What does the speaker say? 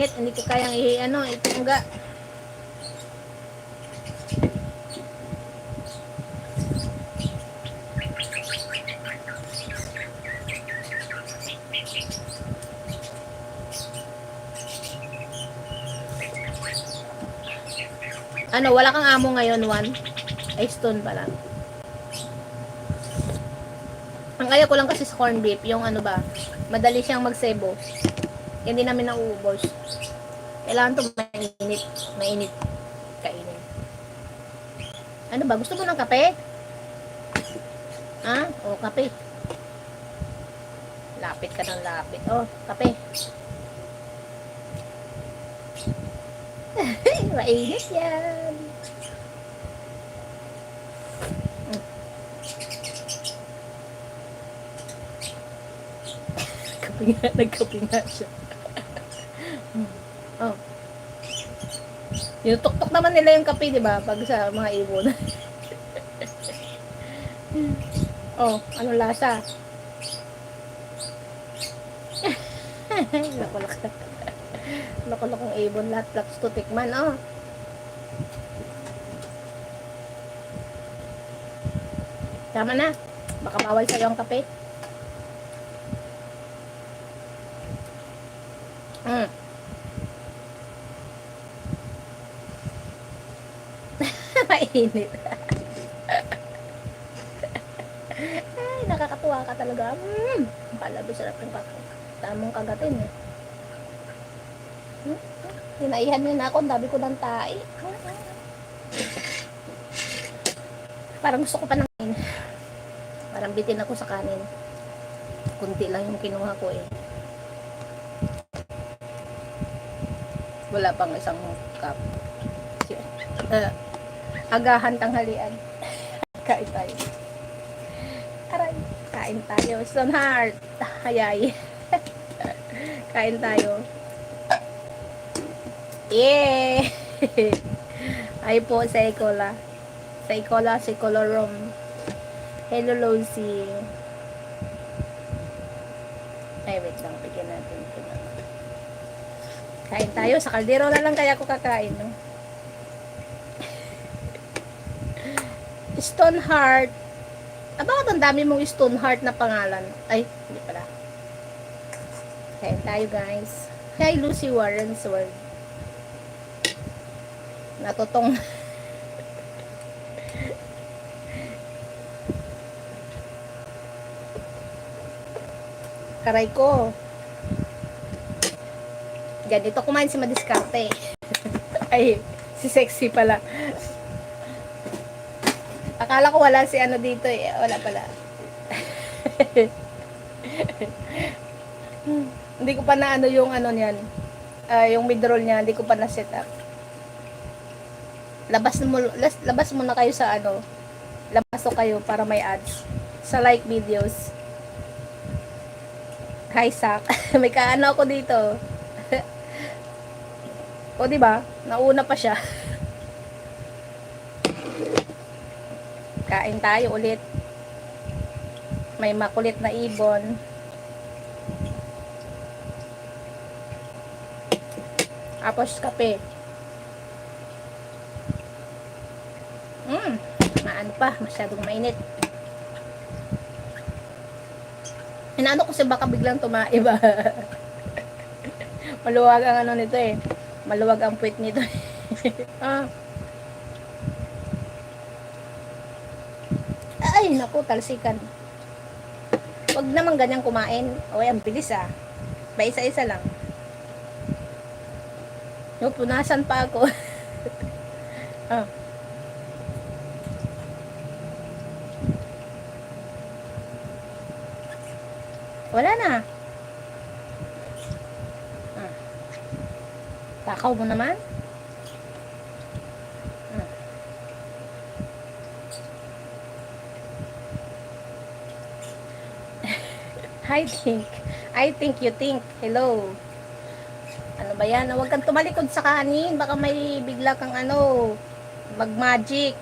Hindi ko kayang itungga. Wala kang amo ngayon, Juan? Ay, stone pa lang. Ang kaya ko lang kasi sa corn beef, yung madali siyang magsebo. Hindi namin nauubos. Kailangan to mainit. Mainit. Kainin. Gusto mo ng kape? O, kape. Lapit ka ng lapit. Oh, kape. Mainit yan. Kape nga, nagkape nga siya. Oh. Yung tuktok naman nila yung kape, di ba? Pag sa mga ibon. Oh, anong lasa? Nakulakong ibon, lahat to tikman, oh. Tama na. Baka bawal sa'yo ang kape. Mainit. Ay, nakakatuwa ka talaga. Palabi, sarap yung tamang kagatin, eh. Hinaihan niya na ako. Ang dami ko ng tae. Parang gusto ko pa ng kanin. Parang bitin ako sa kanin. Kunti lang yung kinuha ko, eh. Wala pang isang cup. Agahan tanghalian. Kain tayo. Aray, kain tayo. Stone Heart. Hayay. Kain tayo. Yeah! Ay po sa Ecola. Sa Ecola, sa Colorum. Hello, Lucy. Ay, wait lang. Bigyan natin ito naman. Kain tayo. Sa kaldero na lang kaya ako kakain, no? Stone Heart. Bakit ang dami mong Stone Heart na pangalan? Ay, hindi pala. Kain tayo, guys. Hi, Lucy Warren's World. Natutong. Karay ko. Yan, ito kumain si Madiskarte. Ay, si Sexy pala. Akala ko wala si dito, eh. Wala pala. Hindi ko pa na yung niyan. Yung mid-roll niya, hindi ko pa na set up. Labas mo na kayo sa labas to kayo para may ads sa like videos. Hi, Sak. May kaano ako dito. O, di ba? Nauna pa siya. Kain tayo ulit. May makulit na ibon. Tapos kape. Maano pa, masyadong mainit. Inaano ko baka biglang tumaiba. Maluwag ang nito, eh. Maluwag ang puwit nito. Ay, naku, talsikan. Wag naman ganyang kumain. Oy, ang bilis, Ba, isa-isa lang. No, punasan pa ako. Wala na. Takaw mo naman. I think you think. Hello. Ano ba yan? Huwag kang tumalikod sa kanin. Baka may bigla kang mag-magic.